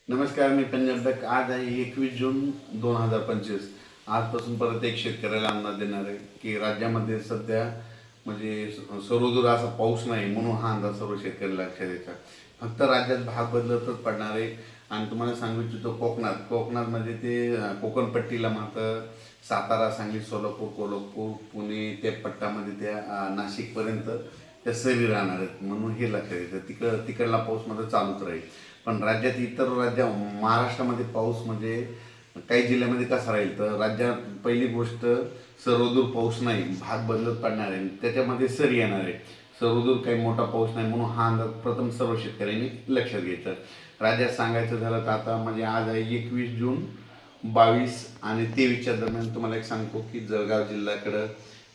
नमस्कार, मी पंजाब. आज आहे 21 जून 2025. आजपासून परत एक शेतकऱ्याला अंदाज देणार आहे की राज्यामध्ये सध्या म्हणजे सर्वदूर असा पाऊस नाही, म्हणून हा अंदाज सर्व शेतकऱ्याला लक्षात द्यायचा. फक्त राज्यात भाग बदलतच पडणार आहे. आणि तुम्हाला सांगू इच्छितो कोकणात ते कोकणपट्टीला मात्र सातारा, सांगली, सोलापूर, कोल्हापूर, पुणे त्या पट्ट्यामध्ये त्या नाशिकपर्यंत त्या सरी राहणार आहेत, म्हणून हे लक्षात येतं. तिकडला पाऊस मात्र चालूच राहील. पण राज्यात इतर महाराष्ट्रामध्ये पाऊस म्हणजे काही जिल्ह्यामध्ये कसा राहील तर राज्यात पहिली गोष्ट सर्वदूर पाऊस नाही, भाग बदलत पडणार आहे, त्याच्यामध्ये सरी येणार आहे. सर्वदूर काही मोठा पाऊस नाही, म्हणून हा अंदाज प्रथम सर्व शेतकऱ्यांनी लक्षात घ्यायचा. राज्यात सांगायचं झालं तर आता म्हणजे आज आहे 21 जून, 22 आणि 23च्या दरम्यान तुम्हाला एक सांगतो की जळगाव जिल्ह्याकडं,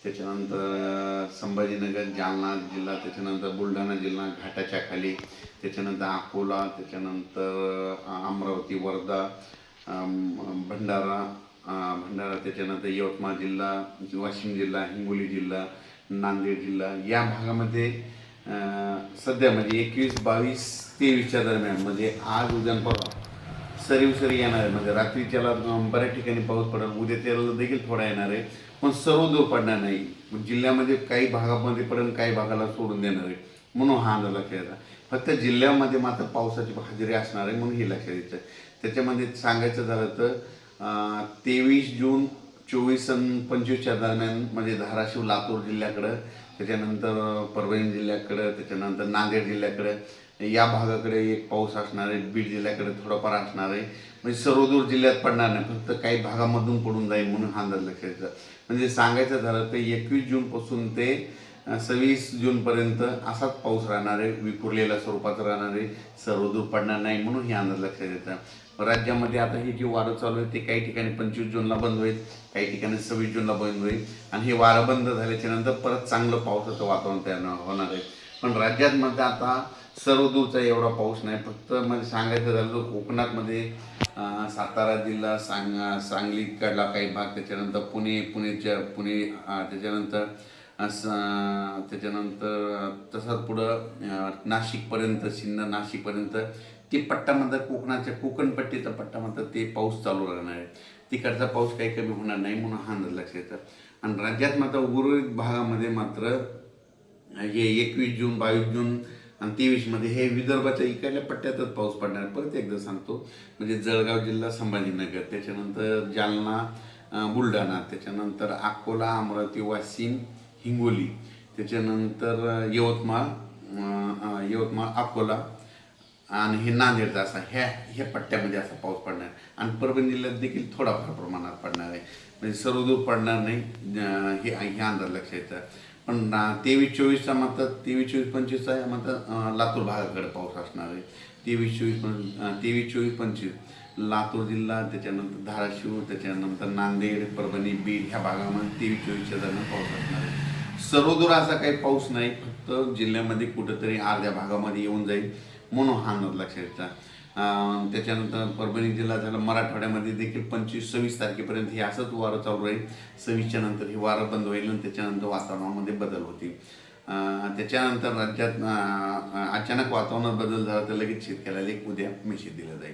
त्याच्यानंतर संभाजीनगर, जालना जिल्हा, त्याच्यानंतर बुलढाणा जिल्हा घाटाच्या खाली, त्याच्यानंतर अकोला, त्याच्यानंतर अमरावती, वर्धा, भंडारा, त्याच्यानंतर यवतमाळ जिल्हा, वाशिम जिल्हा, हिंगोली जिल्हा, नांदेड जिल्हा या भागामध्ये सध्या म्हणजे 21, 22, 23च्या दरम्यान म्हणजे आज उद्या परवा सरी येणार आहे. म्हणजे रात्रीच्याला बऱ्याच ठिकाणी पाऊस पडेल, उद्या त्याला देखील थोडा येणार आहे, पण सर्व दूर पडणार नाही. जिल्ह्यामध्ये काही भागामध्ये पडेल, काही भागाला सोडून देणार आहे, म्हणून हा अंदाज लक्षात येतात. फक्त जिल्ह्यामध्ये मात्र पावसाची हजेरी असणार आहे, म्हणून हे लक्षात येतं. त्याच्यामध्ये सांगायचं झालं तर 23 जून, 24 आणि 25च्या दरम्यान म्हणजे धाराशिव, लातूर जिल्ह्याकडं, त्याच्यानंतर परभणी जिल्ह्याकडं, त्याच्यानंतर नांदेड जिल्ह्याकडं या भागाकडे एक पाऊस असणार आहे. बीड जिल्ह्याकडे थोडाफार असणार आहे. म्हणजे सर्वदूर जिल्ह्यात पडणार नाही, फक्त काही भागामधून पडून जाईल, म्हणून हा अंदाज लक्षात येतं. म्हणजे सांगायचं झालं तर 21 जूनपासून ते 26 जूनपर्यंत असाच पाऊस राहणार आहे, विखुरलेल्या स्वरूपात राहणार आहे, सर्वदूर पडणार नाही, म्हणून हे अंदाज लक्षात येतं. राज्यामध्ये आता हे जे वारं चालू आहे ते काही ठिकाणी 25 जूनला बंद होईल, काही ठिकाणी 26 जूनला बंद होईल. आणि हे वारं बंद झाल्याच्या नंतर परत चांगलं पावसाचं वातावरण तयार होणार आहे. पण राज्यात मध्ये आता सर्वदूरचा एवढा पाऊस नाही. फक्त म्हणजे सांगायचं झालं तर कोकणातमध्ये सातारा जिल्हा, सांगलीकडला काही भाग, त्याच्यानंतर पुणे, त्याच्यानंतर तसंच पुढं नाशिकपर्यंत, सिन्नर, नाशिकपर्यंत ते पट्ट्यामध्ये कोकणाच्या कोकणपट्टीचा पट्ट्यामध्ये ते पाऊस चालू राहणार आहे. तिकडचा पाऊस काही कमी होणार नाही, म्हणून हा अंदाज लक्षात येतं. आणि राज्यात मात्र उर्वरित भागामध्ये मात्र हे 21 जून, 22 जून आणि 23मध्ये हे विदर्भाच्या इकडल्या पट्ट्यातच पाऊस पडणार. परत एकदा सांगतो, म्हणजे जळगाव जिल्हा, संभाजीनगर, त्याच्यानंतर जालना, बुलढाणा, त्याच्यानंतर अकोला, अमरावती, वाशिम, हिंगोली, त्याच्यानंतर यवतमाळ, अकोला आणि हे नांदेडचा असा ह्या पट्ट्यामध्ये असा पाऊस पडणार. आणि परभणी जिल्ह्यात देखील थोडाफार प्रमाणात पडणार आहे, म्हणजे सर्वदूर पडणार नाही. हे अंदाज लक्षात येतं. पण 23-24चा मात्र 23-24-25चा मात्र लातूर भागाकडे पाऊस असणार आहे. 23-24-25 लातूर जिल्हा, त्याच्यानंतर धाराशिव, त्याच्यानंतर नांदेड, परभणी, बीड ह्या भागामध्ये 23-24च्या दरम्यान पाऊस असणार आहे. सर्वदूर असा काही पाऊस नाही, फक्त जिल्ह्यामध्ये कुठंतरी अर्ध्या भागामध्ये येऊन जाईल, म्हणून हा अंदाज लक्षात येतात. त्याच्यानंतर परभणी जिल्हा झाला, मराठवाड्यामध्ये देखील 25-26 तारखेपर्यंत हे असंच वारं चालू राहील. 26च्या नंतर हे वारं बंद होईल आणि त्याच्यानंतर वातावरणामध्ये बदल होतील. त्याच्यानंतर राज्यात अचानक वातावरणात बदल झाला तर लगेच शेतकऱ्याला एक उद्या मेसेज दिला जाईल.